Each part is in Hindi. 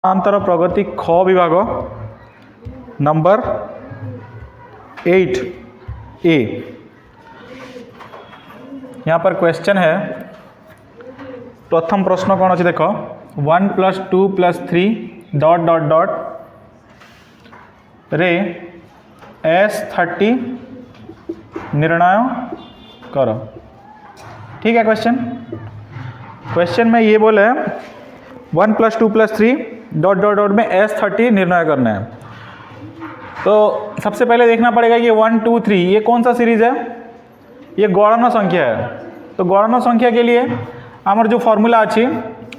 अंतर प्रगति ख विभाग नंबर 8 ए। यहाँ पर क्वेश्चन है, प्रथम प्रश्न कौन अच्छे देख 1 + 2 + 3 ... रे S30 निर्णय करो। ठीक है। क्वेश्चन में ये बोले 1 + 2 + 3 ... में S30 निर्णय करना है। तो सबसे पहले देखना पड़ेगा कि 1 2 3 ये कौन सा सीरीज है, ये गणन संख्या है। तो गणन संख्या के लिए आमर जो फॉर्मूला अच्छी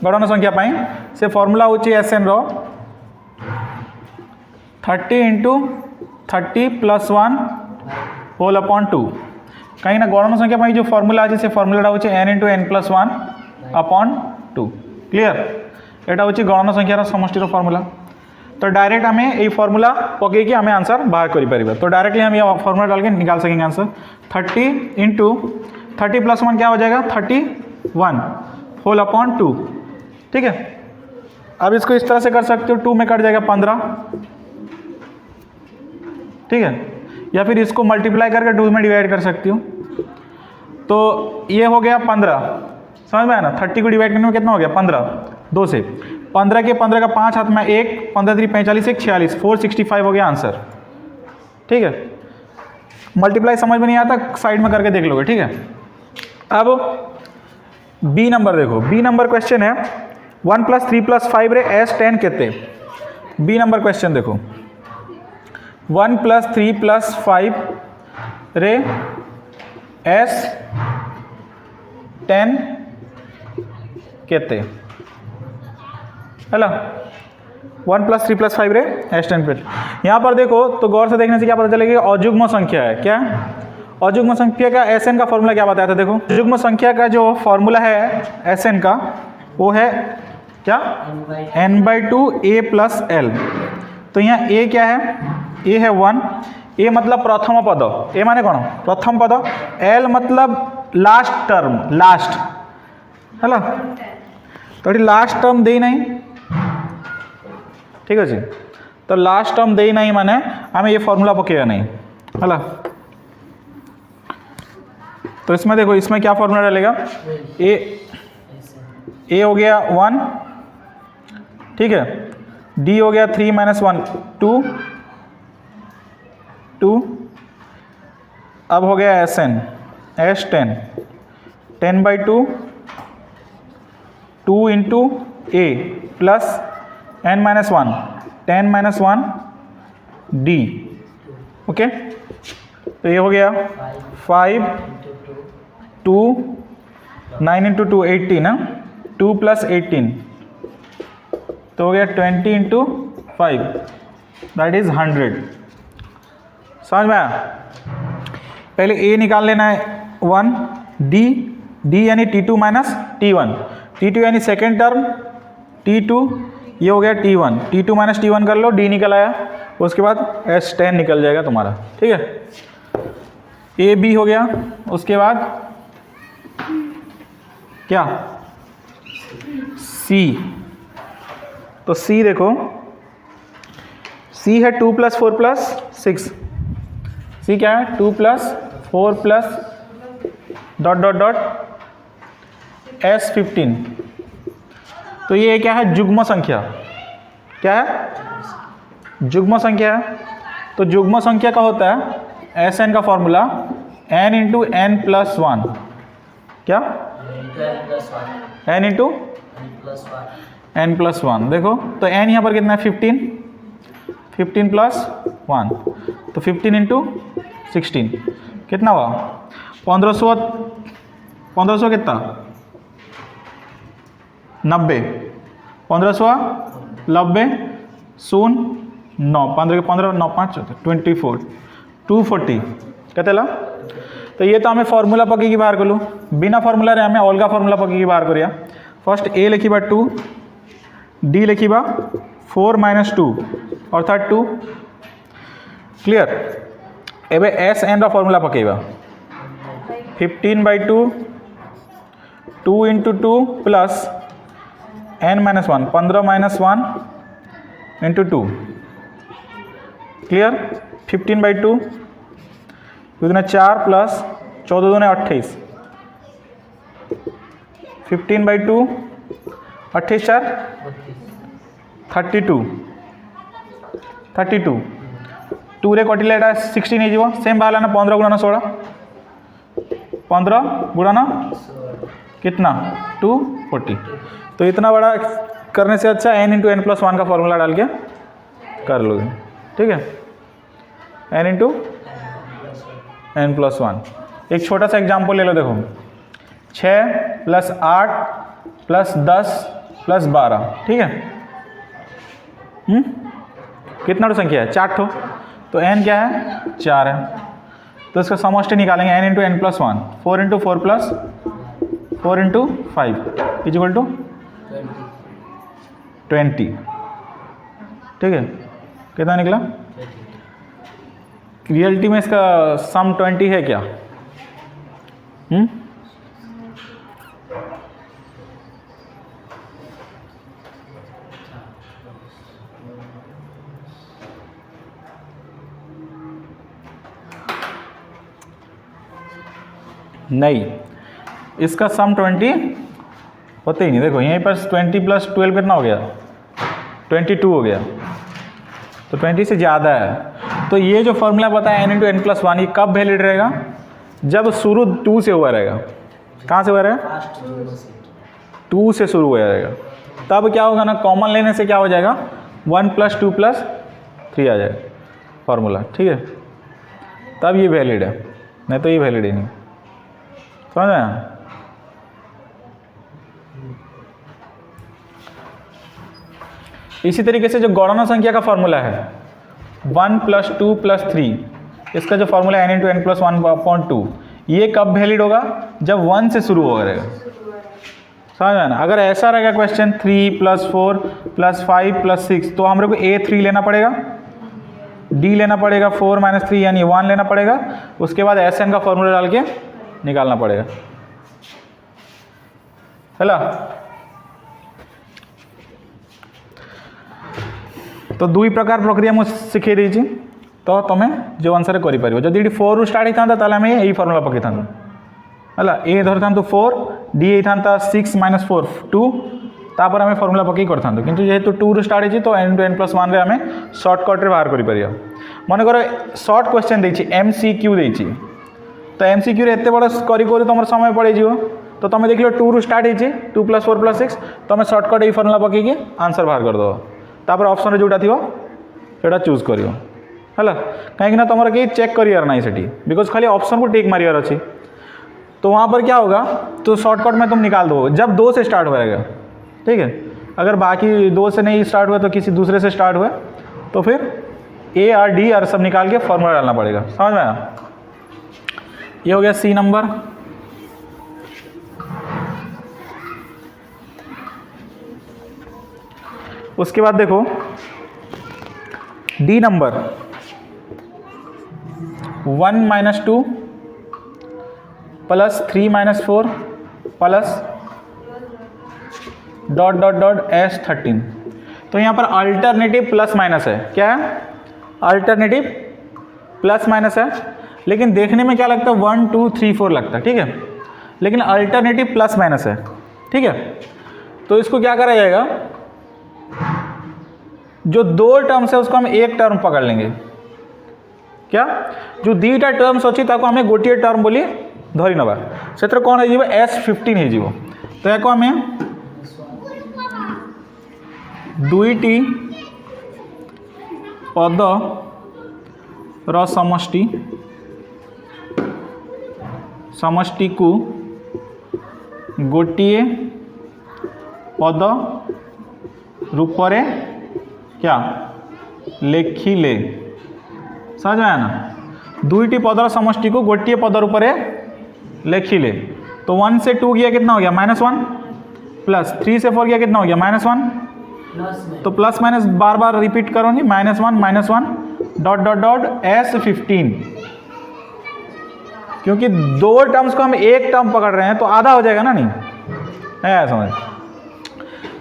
गणन संख्या पाई से फॉर्मूला होची SN रो 30 × 30 + 1 होल अपॉन 2। कहीं ना गणन संख्या पाई जो फॉर्मूला अच्छी से फॉर्मूला होची n × n + 1 अपॉन 2। क्लियर। एटा होची गणन संख्यार समष्टिर फॉर्मूला। तो डायरेक्ट आम ये फॉर्मूला पकईकि आम आंसर बाहर करें। तो डायरेक्टली हम ये फॉर्मूला डाल के निकाल सकेंगे आंसर। 30 × 30 + 1 क्या हो जाएगा 31 होल अपॉन 2। ठीक है। अब इसको इस तरह से कर सकते हो, 2 में कट जाएगा 15। ठीक है। या फिर इसको मल्टीप्लाई करके 2 में डिवाइड कर सकती हूँ। तो ये हो गया 15, समझ में आया ना। 30 को डिवाइड करने में कितना हो गया 15, 2 से 15 के 15 का 5 हाथ में 1, 15 3 45 1 46 465 हो गया आंसर। ठीक है। मल्टीप्लाई समझ में नहीं आता साइड में करके देख लोगे। ठीक है। अब बी नंबर देखो, बी नंबर क्वेश्चन है 1 + 3 + 5 रे S10 केते। बी नंबर क्वेश्चन देखो 1 + 3 + 5 रे S10 केते है 1 + 3 + 5 रे S10 पे। यहाँ पर देखो तो गौर से देखने से क्या पता चलेगा, अयुग्म संख्या है। क्या अयुग्म संख्या का SN का फॉर्मूला क्या बताया था। देखो अयुग्म संख्या का जो फॉर्मूला है SN का वो है क्या n/2 a + l। तो यहाँ a क्या है, a है 1, a मतलब प्रथम पद, a माने कौन प्रथम पद, l मतलब लास्ट टर्म, लास्ट है। तो लास्ट टर्म दे नहीं। ठीक अच्छे। तो लास्ट टर्म दे नहीं माने आम ये फॉर्मूला पकेगा नहीं है। तो इसमें देखो इसमें क्या फॉर्मूला डालेगा, ए हो गया 1। ठीक है। डी हो गया 3 - 1 2। अब हो गया SN S10 10/2 2 × a plus n - 1 10 - 1 d। Okay. तो ये हो गया 5 2 9 × 2 18 ना, 2 + 18 तो हो गया 20 × 5 दैट इज 100। समझ में आया। पहले a निकाल लेना है 1, d यानी t2 - t1, t2 यानी सेकेंड टर्म, t2 ये हो गया t1, t2 - t1 कर लो, d निकल आया। उसके बाद S10 निकल जाएगा तुम्हारा। ठीक है। a b हो गया। उसके बाद क्या c। तो c देखो c है 2 + 4 + 6। c क्या है 2 + 4 + ... S15। तो ये क्या है युग्म संख्या। क्या है युग्म संख्या है। तो युग्म संख्या का होता है SN का फॉर्मूला n × n + 1। क्या n × n + 1। देखो तो n यहाँ पर कितना है 15 + 1 तो 15 × 16 कितना हुआ 1500 कितना 90 1590 0 9 15 के 15 9 5 24 240 कहते ला। तो ये तो हमें फॉर्मूला पकईकि बाहर कलु, बिना फॉर्मूला रे हमें अलग फॉर्मूला पकईकि बाहर करिया। फर्स्ट a लिखा 2, d लिखा 4 - 2 अर्थात 2। क्लियर। एबे SN फॉर्मूला पकेबा 15/2 2 × 2 प्लस n - 1 15 - 1 इंटू 2, क्लियर। 15/2 कितना 4 प्लस 14 दूने 28, 15/2 28 4 32 2 रे कटिले एटा 16 हो सेम बाहर ना 15 गुणन 16 15 गुणन कितना 240। तो इतना बड़ा करने से अच्छा n इंटू एन प्लस 1 का फॉर्मूला डाल के कर लोगे, ठीक है। n into N plus 1। एक छोटा सा एग्जाम्पल ले लो, देखो 6 प्लस 8 प्लस 10 प्लस 12, ठीक है। कितना तो संख्या है 4 ठो, तो n क्या है 4 है, तो इसका समष्टि निकालेंगे n into N plus 1, 4 into 4 plus 4 into 5 is equal to 20, ठीक है। कितना निकला? रियलिटी में इसका सम 20 है क्या? नहीं, इसका सम 20 होते ही नहीं। देखो यहीं पर 20 प्लस 12 कितना हो गया 22 हो गया, तो 20 से ज़्यादा है। तो ये जो फॉर्मूला बताया n इंटू एन प्लस 1, ये कब वैलिड रहेगा? जब शुरू 2 से हुआ रहेगा। कहाँ से हुआ रहेगा? 2 से शुरू हुआ रहेगा। तब क्या होगा ना, कॉमन लेने से क्या हो जाएगा 1 प्लस 2 प्लस 3 आ जाएगा फॉर्मूला, ठीक है। तब ये वैलिड है, नहीं तो ये वैलिड ही नहीं। समझ में आया? इसी तरीके से जो गौड़ना संख्या का फॉर्मूला है 1 प्लस 2 प्लस 3, इसका जो formula n into N plus 1/2, ये कब वैलिड होगा? जब 1 से शुरू होगा रहेगा। समझ में ना? अगर ऐसा रहेगा क्वेश्चन 3 प्लस 4 प्लस 5 प्लस 6, तो हम लोग को a3 लेना पड़ेगा, d लेना पड़ेगा, 4 माइनस 3 यानी 1 लेना पड़ेगा, उसके बाद Sn का फॉर्मूला डाल के निकालना पड़ेगा। ହେଲା तो दुई प्रकार प्रक्रिया मुझे शिखे देछि, तो तुम जो अनुसार करिपारिबो। जदि 4 रु स्टार्ट होता ताले आम यही फॉर्मूला पकई था है ए धरी था 4, डी होता 6 माइनस 4 2, तापर आम फॉर्मूला पकई कर था, किंतु जेहेतु 2 रु स्टार्ट होती तो n इंटू एन प्लस 1 आम सर्टकट बाहर कर मन कर सर्ट क्वेश्चन देछि MCQ देछि, तो MCQ रे एते बड़ करी तुम समय पड़े जीव, तो तुम देख लो 2 रु स्टार्ट होती 2 प्लस 4 प्लस 6, तुम सर्टकट ये फॉर्मूला पकई आंसर बाहर कर दो, तापर ऑप्शन जोटा थी सेटा चूज कर कहीं तुम कहीं चेक करार ना से, बिकॉज खाली ऑप्शन को टिक मारियार अच्छी, तो वहाँ पर क्या होगा, तो शॉर्टकट में तुम निकाल दो जब 2 से स्टार्ट होएगा, ठीक है। अगर बाकी 2 से नहीं स्टार्ट हुआ तो किसी दूसरे से स्टार्ट हुआ, तो फिर A और D और सब निकाल के फॉर्मूला डालना पड़ेगा। समझ में आया? ये हो गया C नंबर। उसके बाद देखो D number 1 minus 2 plus 3 minus 4 plus dot dot dot S13। तो यहाँ पर अल्टरनेटिव प्लस माइनस है, क्या है? अल्टरनेटिव प्लस माइनस है, लेकिन देखने में क्या लगता है 1 2 3 4 लगता है, ठीक है, लेकिन अल्टरनेटिव प्लस माइनस है, ठीक है। तो इसको क्या करा जाएगा, जो 2 टर्म्स है उसको हम एक टर्म पकड़ लेंगे, क्या जो 2टा टर्म्स अच्छी ताको हमें गोटे टर्म बोली धरी नवा, से कौन हो S15 हो, तो या हमें 2टी पद र समष्टि को गोटे पद रूप रे क्या लेखिले। समझ में आया ना? 2टी पदर समष्टि को गोटे पद रूप रे लेखिले, तो 1 से 2 गया कितना हो गया -1, प्लस 3 से 4 गया कितना हो गया -1, तो प्लस माइनस बार बार रिपीट करो नहीं, -1 डॉट डॉट डॉट S15, क्योंकि 2 टर्म्स को हम एक टर्म पकड़ रहे हैं तो आधा हो जाएगा ना, नहीं है समझ।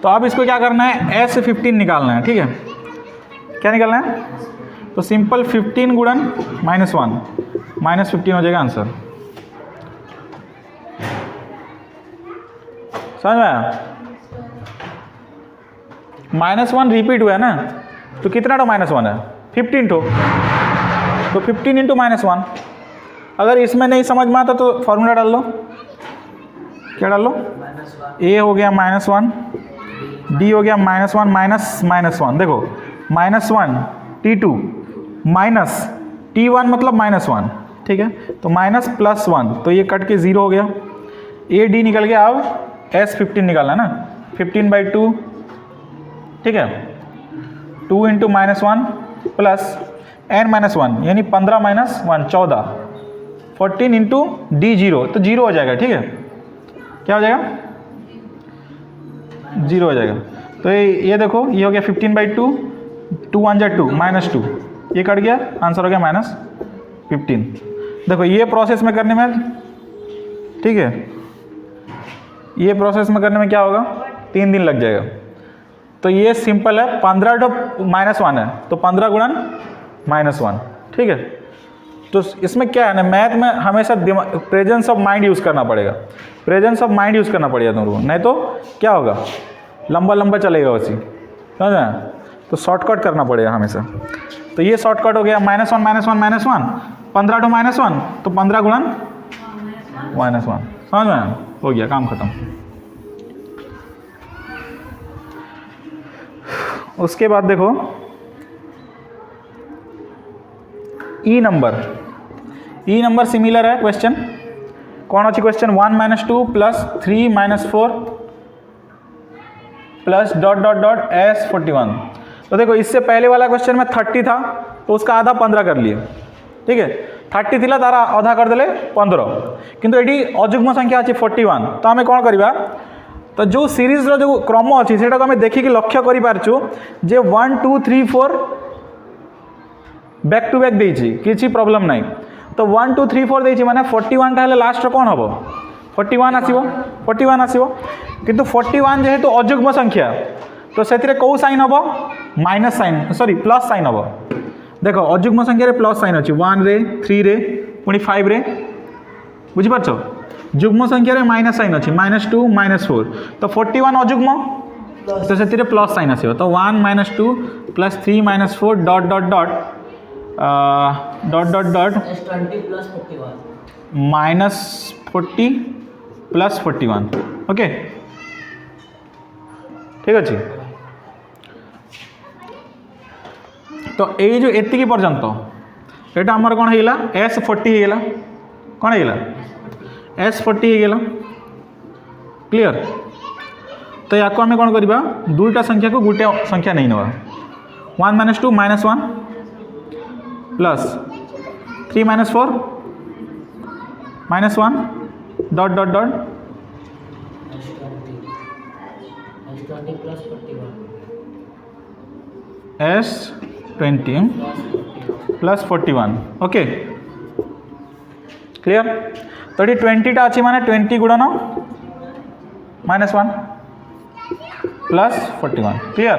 तो अब इसको क्या करना है, S15 निकालना है, ठीक है। क्या निकालना है? तो सिंपल 15 गुणन -1 -15 हो जाएगा आंसर। समझ में आया? -1 रिपीट हुआ है ना, तो कितना तो -1 है? 15 तो 15 इंटू -1। अगर इसमें नहीं समझ में आता तो फॉर्मूला डाल लो। क्या डाल लो? a हो गया -1, d हो गया -1 -1। देखो -1 t2 माइनस t1 मतलब -1, ठीक है। तो -+1, तो ये कट के 0 हो गया। a d निकल गया। अब s15 निकालना ना, 15/2, ठीक है। 2 इंटू -1 प्लस n-1 यानी 15 - 1 14, 14 इंटू डी 0, तो 0 हो जाएगा, ठीक है। क्या हो जाएगा? 0 हो जाएगा। तो ये देखो, ये हो गया 15/2, 2 1 जा 2 -2, ये कट गया, आंसर हो गया -15। देखो ये प्रोसेस में करने में, ठीक है, ये प्रोसेस में करने में क्या होगा? 3 दिन लग जाएगा। तो ये सिंपल है, 15 तो -1 है, तो 15 गुणन -1, ठीक है। तो इसमें क्या है ना, मैथ में हमेशा प्रेजेंस ऑफ माइंड यूज़ करना पड़ेगा। प्रेजेंस ऑफ माइंड यूज़ करना पड़ेगा तुम लोगों को, नहीं तो क्या होगा? लंबा लंबा चलेगा उसी, समझ में? तो शॉर्टकट करना पड़ेगा हमेशा। तो ये शॉर्टकट हो गया -1 -1 15 तो -1, तो 15 गुणन -1, समझ में? हो गया, काम खत्म। उसके बाद देखो ई नंबर सिमिलर है क्वेश्चन। कौन अच्छी क्वेश्चन? 1 - 2 + 3 - 4 plus ... s41। तो देखो इससे पहले वाला क्वेश्चन में 30 था, तो उसका आधा 15 कर लिए, ठीक है। 30 थिला तारा आधा कर देले 15, किंतु एटी अजुग्म संख्या अच्छी 41। तो आम कौन करवा? तो जो सीरीज रो जो क्रम अच्छी से आम देखिक लक्ष्य कर पारछु जे 1 2 3 4 बैक टू बैक देछि, किसी प्रॉब्लम नहीं। तो 1 2 3 4 देछि माने 41 टा लास्ट कौन हम? 41 आसीबो, 41 आसीबो। किंतु 41 जेहेतु अजुग्म संख्या, तो से कौ साइन हम? Minus sign, sorry plus sign हम। देखो अजुग्म संख्या प्लस साइन अच्छी 1 रे 3 रे पुणी 5 रे, बुझिपारछ? जुग्म संख्या रे माइनस साइन अच्छी -2 -4, तो 41 अजुग्म, तो से प्लस साइन आसीबो। तो 1 - 2 + 3 - 4 ... -40 + 41, ओके, ठीक अच्छे। तो ये जो एतिकी पर्यंत एटा आमर कौन होगा? S40 होगा, कौन होगा? S40 होगा, क्लियर। तो या आम कौन करवा? दुईटा संख्या को गोटे संख्या नहीं नवा। 1 - 2 -1 प्लस 3 - 4 -1 ... S20 + 41, ओके, क्लियर। तो ये 20 टा अच्छी माने 20 गुणन -1 + 41, क्लियर।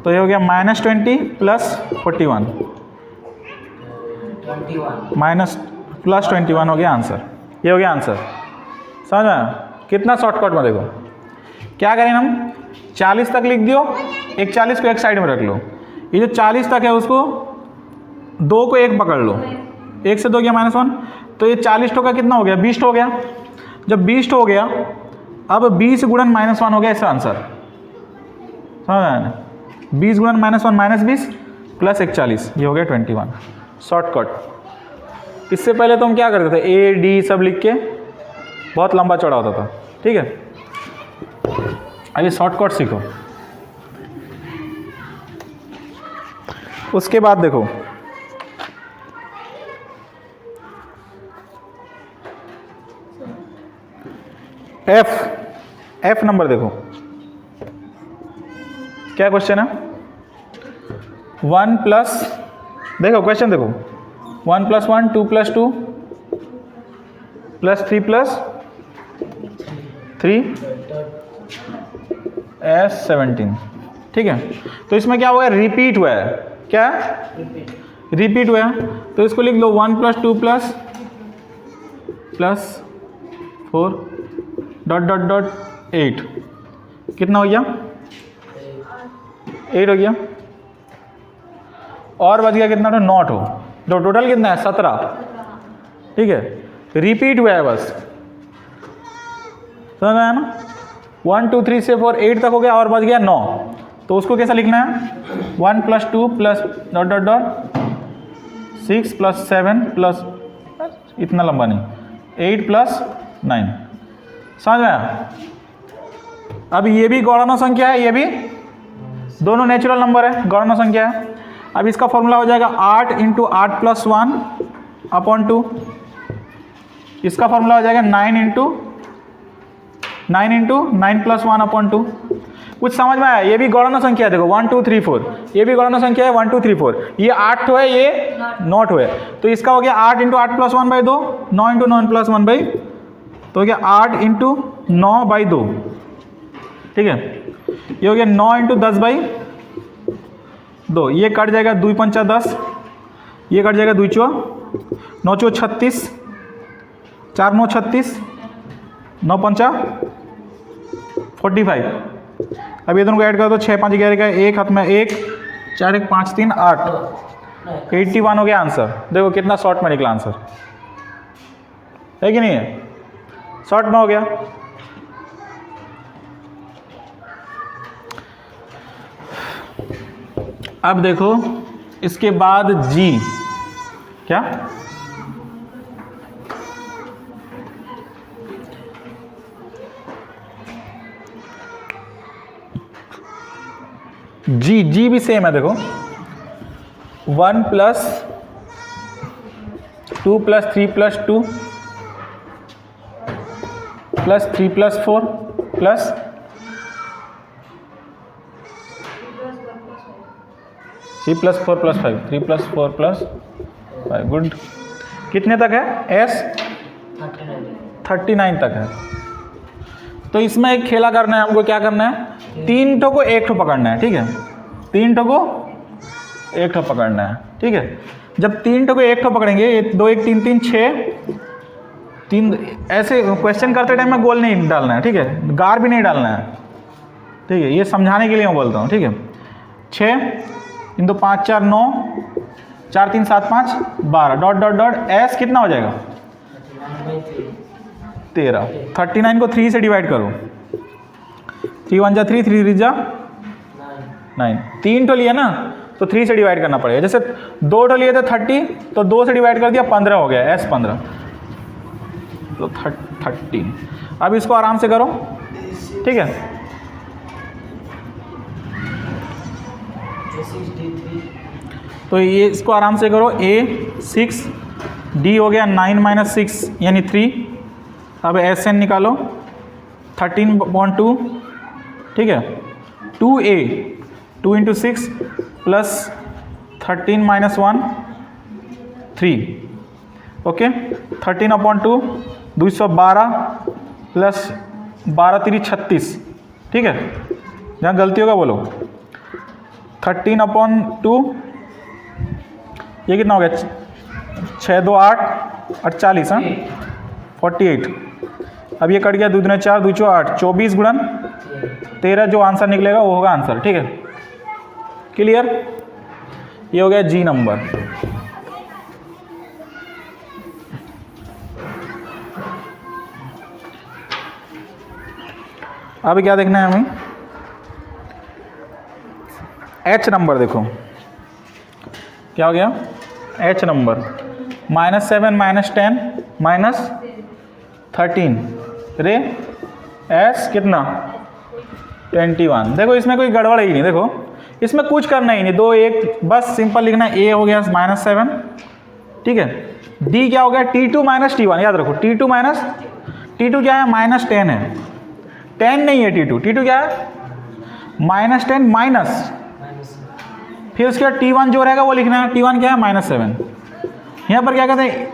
तो ये हो गया -20 + 41 +21 हो गया आंसर। ये हो गया आंसर, समझ में? कितना शॉर्टकट में देखो। क्या करें हम? 40 तक लिख दियो, 41 को एक साइड में रख लो। ये जो 40 तक है उसको 2 को 1 पकड़ लो, 1 से 2 गया -1, तो ये 40 का कितना हो गया? 20 हो गया। जब 20 हो गया, अब 20 गुणन -1 हो गया इसका आंसर, समझ में? 20 गुणन -1 -20 + 41, ये हो गया 21। शॉर्टकट। इससे पहले तो हम क्या करते थे? A D सब लिख के बहुत लंबा चौड़ा होता था, ठीक है। अभी शॉर्टकट सीखो। उसके बाद देखो F नंबर देखो, क्या क्वेश्चन है? 1 प्लस, देखो क्वेश्चन देखो, 1 + 1 2 + 2 + 3 + 3 S17, ठीक है। तो इसमें क्या हुआ है, रिपीट हुआ है, क्या रिपीट हुआ है, तो इसको लिख लो 1 + 2 + 4 ... 8 कितना हो गया, 8 हो गया, और बच गया कितना, तो नॉट हो, तो टोटल कितना है 17, ठीक है। रिपीट हुआ है बस, समझ में आया ना। 1 2 3 से 4 8 तक हो गया और बच गया 9, तो उसको कैसा लिखना है, 1 + 2 + ... 6 + 7 + इतना लंबा नहीं, 8 + 9, समझ में आया। अब ये भी गौणात्मक संख्या है, ये भी दोनों नेचुरल नंबर है, गौणात्मक संख्या है। अब इसका फॉर्मूला हो जाएगा 8 × 8 + 1/2, इसका फॉर्मूला हो जाएगा 9 × 9 + 1/2। कुछ समझ में आया, ये भी गौणात्मक संख्या है, देखो 1 2 3 4, ये भी गौणात्मक संख्या है 1 2 3 4, ये 8 है, ये नॉट है, तो इसका हो गया 8 × 8 + 1/2, 9 × 9 + 1/2, तो हो गया 8 × 9/2, ठीक है। ये हो गया 9 × 10/2, ये कट जाएगा 2 × 5 = 10, ये कट जाएगा 2 × 4 = 9 × 36, 4 × 9 = 36, 9 × 5 = 45। अब ये दोनों को ऐड कर दो, 6 × 5 = 11 का 1 हाथ में 1, 4 × 1 = 5 3 8, 81 हो गया आंसर। देखो कितना शॉर्ट में निकला आंसर, है कि नहीं है, शॉर्ट में हो गया। अब देखो इसके बाद जी, क्या जी भी सेम है, देखो 1 + 2 + 3 + 2 + 3 + 4 + 3 + 4 + 5, 3 + 4 + 5, गुड। कितने तक है, एस 39 तक है। तो इसमें एक खेला करना है हमको, क्या करना है, 3 ठो को 1 ठो पकड़ना है, ठीक है, 3 ठो को 1 ठो पकड़ना है, ठीक है। जब 3 ठो को 1 ठो पकड़ेंगे, 2 1 3 3 6 3, ऐसे क्वेश्चन करते टाइम में गोल नहीं डालना है, ठीक है, गार भी नहीं डालना है, ठीक है, ये समझाने के लिए मैं बोलता हूँ, ठीक है। 6 × 2 5 4 9, 4 3 7 5 12 ... एस कितना हो जाएगा, 13। 39 को 3 से डिवाइड करो, 3 1 = 3, 3 3 = 9, 3 ठो लिया ना तो 3 से डिवाइड करना पड़ेगा। जैसे 2 ठो लिए थे 30, तो 2 से डिवाइड कर दिया 15 हो गया, एस 15, तो 13। अब इसको आराम से करो, ठीक है। तो ये इसको आराम से करो, A 6, D हो गया 9 - 6 यानी 3। अब SN निकालो 13/2, ठीक है। 2A 2 × 6 + 13 - 1 3, okay. 13/2 212 + 12 3 36, ठीक है। जहाँ गलती होगा बोलो। 13/2 ये कितना हो गया, 6 2 8 48, हाँ 48। अब ये कट गया 2 दूनी 4 2 4 8, 24 × 13 जो आंसर निकलेगा वो होगा आंसर, ठीक है। क्लियर, ये हो गया जी नंबर। अब क्या देखना है हमें, एच नंबर। देखो क्या हो गया, एच नंबर -7 -10 -13 रे एस कितना 21। देखो इसमें कोई गड़बड़ ही नहीं, देखो इसमें कुछ करना ही नहीं, 2 1 बस सिंपल लिखना है। ए हो गया -7, ठीक है। डी क्या हो गया, T2 - T1, याद रखो T2 क्या है, -10 है, 10 नहीं है T2 क्या है, -10 माइनस, फिर उसके बाद T1 जो रहेगा वो लिखना है। T1 क्या है, -7। यहाँ पर क्या कहते हैं,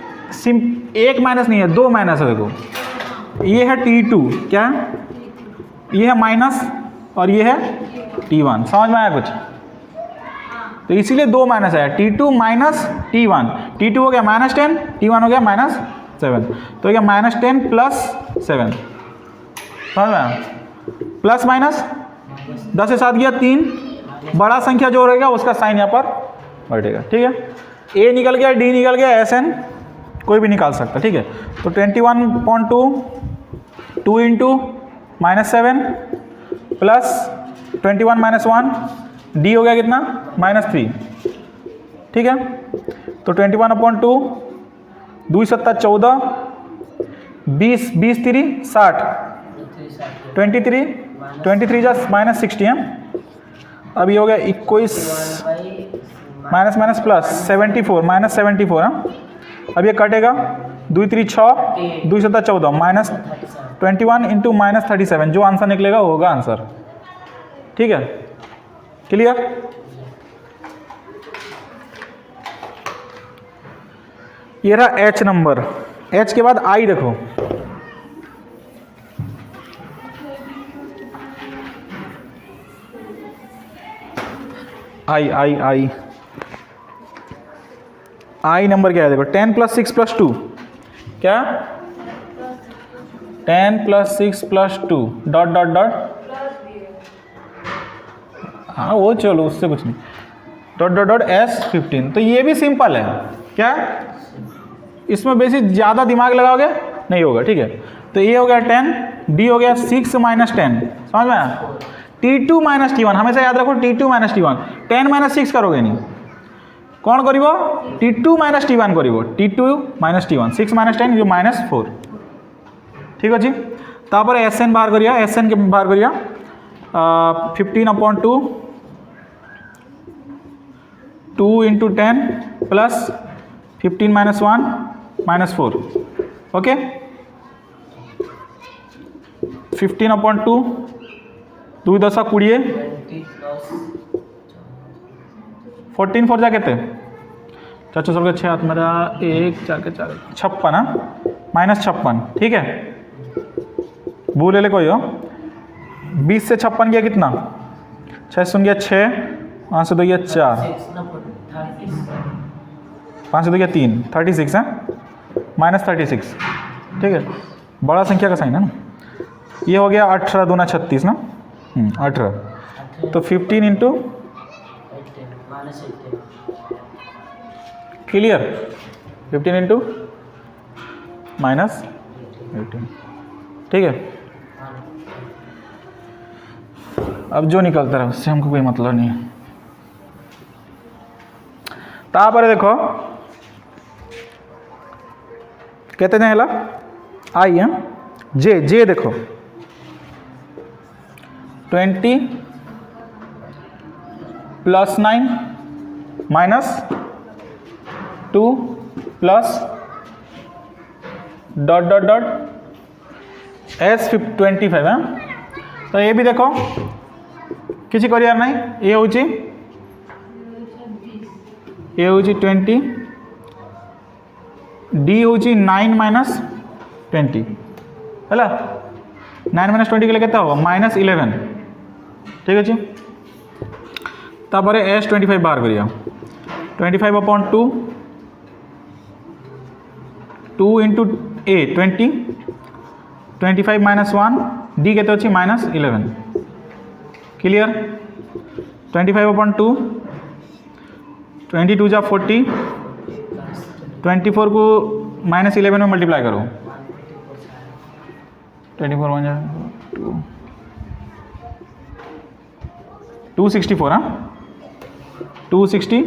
एक माइनस नहीं है, 2 माइनस है। देखो ये है T2 क्या, ये है और ये है T1। समझ में आया कुछ? तो इसीलिए 2 माइनस आया, T2 माइनस T1। T2 हो गया -10, T1 हो गया -7, तो हो गया -10 + 7। समझ में आया? प्लस माइनस 10 से 7 गया 3, बड़ा संख्या जो रहेगा उसका साइन यहाँ पर बढ़ेगा। ठीक है, A निकल गया, D निकल गया, SN कोई भी निकाल सकता। ठीक है, तो 21.2 2 इंटू -7 प्लस 21 - 1, D हो गया कितना -3। ठीक है, तो 21/2 2 7 14 20 20 3 60 23 जा -60 है। अब ये हो गया 21 माइनस प्लस 74 -74 है। अब ये कटेगा 2 3 6 2 7 14 -21 इंटू -37, जो आंसर निकलेगा वो होगा आंसर। ठीक है, क्लियर? ये रहा H नंबर। H के बाद I देखो, I नंबर क्या है देखो, 10 + 6 + 2 क्या 10 + 6 + 2 ... हाँ वो चलो उससे कुछ नहीं, ... S15। तो ये भी सिंपल है क्या, इसमें बेसिक ज़्यादा दिमाग लगाओगे नहीं होगा। ठीक है, तो ये हो गया 10, D हो गया 6 - 10। समझ में आया? T2 - T1 हमेशा याद रखो, T2 - T1। 10 - 6 करोगे नहीं, कौन करिबो T2 - T1 करिबो, T2 - T1 6 - 10 जो -4। ठीक अच्छे, तापर SN बाहर करिया, SN के बाहर करिया 15/2 2 इंटू 10 प्लस 15 - 1 -4। ओके, 15/2 2 10 20 14 4 जा के 4 4 6 हाथ मेरा 1 4 के 4 56 -56। ठीक है, भूल ले कोई हो, 20 से 56 गया कितना, 6 सुन गया 6, 5 से 2 गया 4, 5 से 2 गया 3 36 है -36। ठीक है, बड़ा संख्या का साइन है ना। ये हो गया 18 दूना 36 ना, 18। तो 15 इंटू क्लियर, 15 इंटू -18। ठीक है, अब जो निकलता रहा उससे हमको कोई मतलब नहीं है। तापर देखो कहते हैं हेला आई है जे देखो 20 + 9 -2 प्लस ... S25 है। तो ये भी देखो किसी करियार नहीं, ये हूँ 20, D हूँ 9 - 20 है, 9 - 20 के लिए कहता होगा -11। ठीक है, तापर S25 बाहर करिया 25/2 2 इंटू A 20 25 - 1 D कहते अच्छी -11। क्लियर, 25/2 22 जा 40, 24 को -11 में मल्टीप्लाई करो, 24 1 जा 264। हाँ 260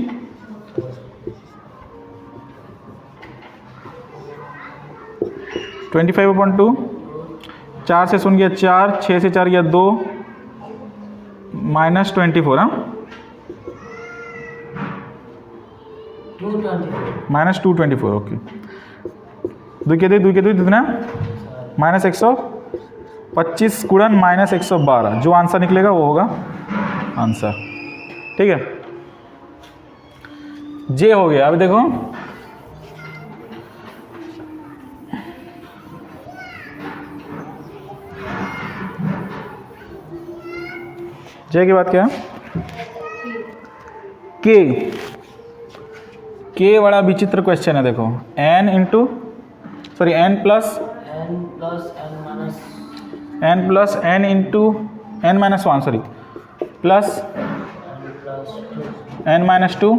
25/2 4 से सुन गया 4, 6 से 4 गया 2 -24। हाँ -224। ओके, 2 के 2 कितना -125 गुणन -112, जो आंसर निकलेगा वो होगा आंसर। ठीक है, जे हो गया। अब देखो जे के बाद क्या है के बड़ा विचित्र क्वेश्चन है देखो n इंटू सॉरी n प्लस n into n minus 1 sorry plus n minus 2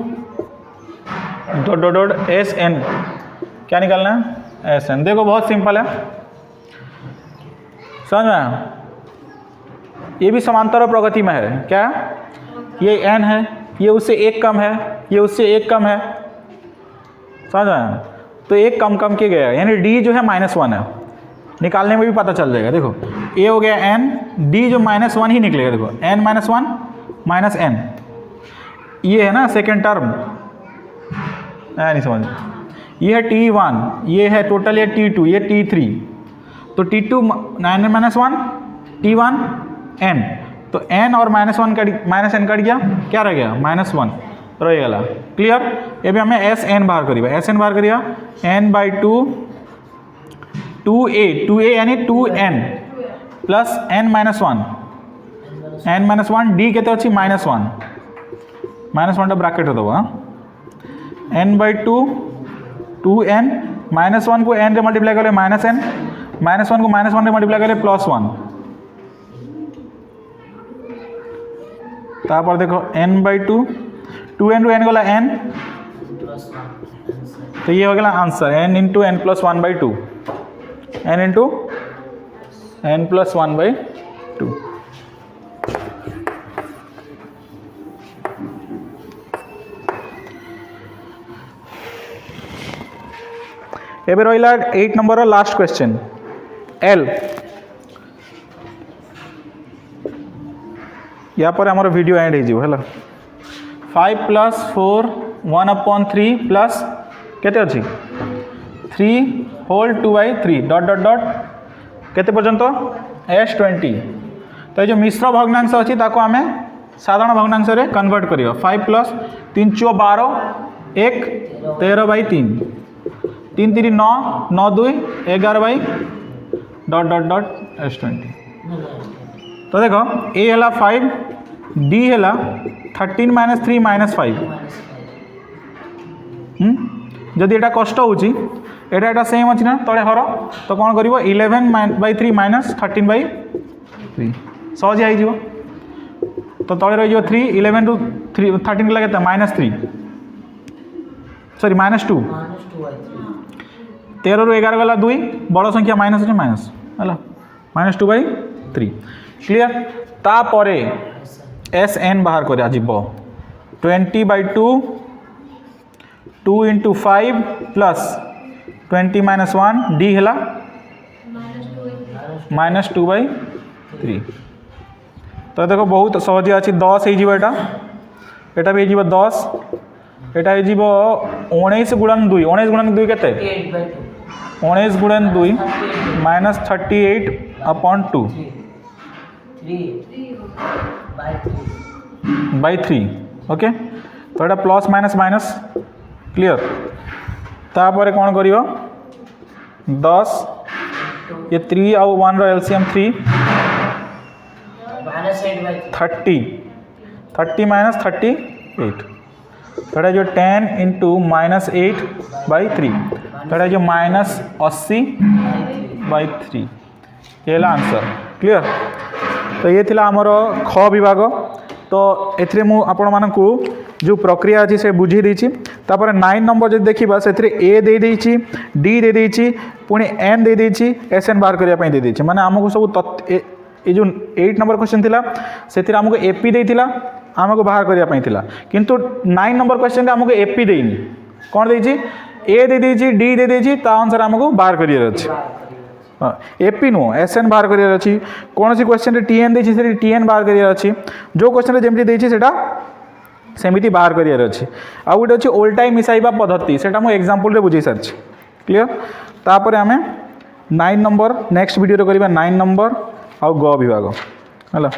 dot dot dot S N क्या निकालना है एस एन। देखो बहुत सिंपल है, समझ में आया? ये भी समांतर और प्रगति में है। क्या ये n है, ये उससे एक कम है, ये उससे एक कम है, समझ में आया? तो एक कम कम के गया, यानी d जो है -1 है, निकालने में भी पता चल जाएगा। देखो a हो गया n, d जो -1 ही निकलेगा। देखो n माइनस 1 माइनस n, ये है ना सेकेंड टर्म, नहीं समझ, ये है T1, ये है टोटल, ये T2, ये T3, तो T2 9 माइनस 1 T1 n, तो n और -1 का माइनस n कट गया, क्या रह गया -1 रहेगा। क्लियर? ये भी हमें एस एन बाहर करिएगा, एस एन बाहर करिएगा n/2 2a यानी 2n plus n minus 1 d केते अच्छी -1 टा ब्रैकेट होता n/2 2n -1 को n रे मल्टीप्लाई करें -n -1 को -1 रे मल्टीप्लाई करें +1, तापर देखो n/2 2n टू n गला n, तो ये हो गया answer n into n plus 1/2 n into n plus 1/2। एबे रहिला 8 नंबर लास्ट क्वेश्चन एल। या पर हमारा वीडियो एंड हो है 5 + 4 1/3 प्लस केते अच्छी 3 होल 2/3 डॉट डॉट डॉट केते पर्यंत S20। तो जो मिश्र भग्नांश अच्छी ताको आमे साधारण भग्नांश रे कन्वर्ट करियो। 5 + 3 × 12 1 13/3 3 3 9 9 2 11 डॉट डॉट डॉट S20। तो देखो ए है 5 डी है 13 - 3 -5। जदि एटा कष्ट होची एटा सेम अच्छी ना तले हर, तो कौन कर 11/3 - 13/3 सहज हो, तो तले रही 3 11 टू 3 13 लगे -3 सॉरी -2 13 ରୁ 11 गला 2 बड़ संख्या माइनस है माइनस है -2/3। क्लियर? तापरे एस एन बाहर कर 20/2 2 × 5 प्लस 20 - 1 डी है -2/3। तो देखो बहुत सहज अच्छी 10 हो, एटा भी हो 10, एटा हो 19 × 2 19 × 2 केते 19 × 2 -38/2 3। ओके, तो ये प्लस माइनस माइनस। क्लियर? तापर कौन कर 10 ये 3 आउ 1 रो एलसीएम 3 30 30 - 38 थोड़ा जो 10 × -8/3 थोड़ा जो -80/3 ये आंसर। क्लियर? तो ये थिला हमर ख विभाग। तो एथिरे मु आपण मानकु जो प्रक्रिया अच्छी से बुझी देछि। तापर 9 नंबर जब देखा से ए दे देछि, डी दे देछि, पुणी एन दे देछि, एस एन बाहर करने दे देछि। माने आमको सब ये जो 8 नंबर क्वेश्चन थिला से आमको एपी देइथिला आमको बाहर करने थिला, किंतु 9 नंबर क्वेश्चन रे आमको एपी देइनी। कौन देछि? ए दे देछि, डी दे देछि, ता अनुसार आमको बाहर करियर अछि। एपी नुह एस एन बाहर करियर अछि। कौन सी क्वेश्चन रे टीएन देछि से टीएन बाहर करियर अछि। जो क्वेश्चन रे जेमति देछि सेटा सेमिति बाहर करियर अछि। आ गोटे अछि ओल्टाई मिसाइबा पद्धति, सेटा मु एग्जांपल रे बुझी सारछि। क्लियर? तापर आमे 9 नंबर नेक्स्ट वीडियो रे करिबा 9 नंबर आ ग विभाग हला।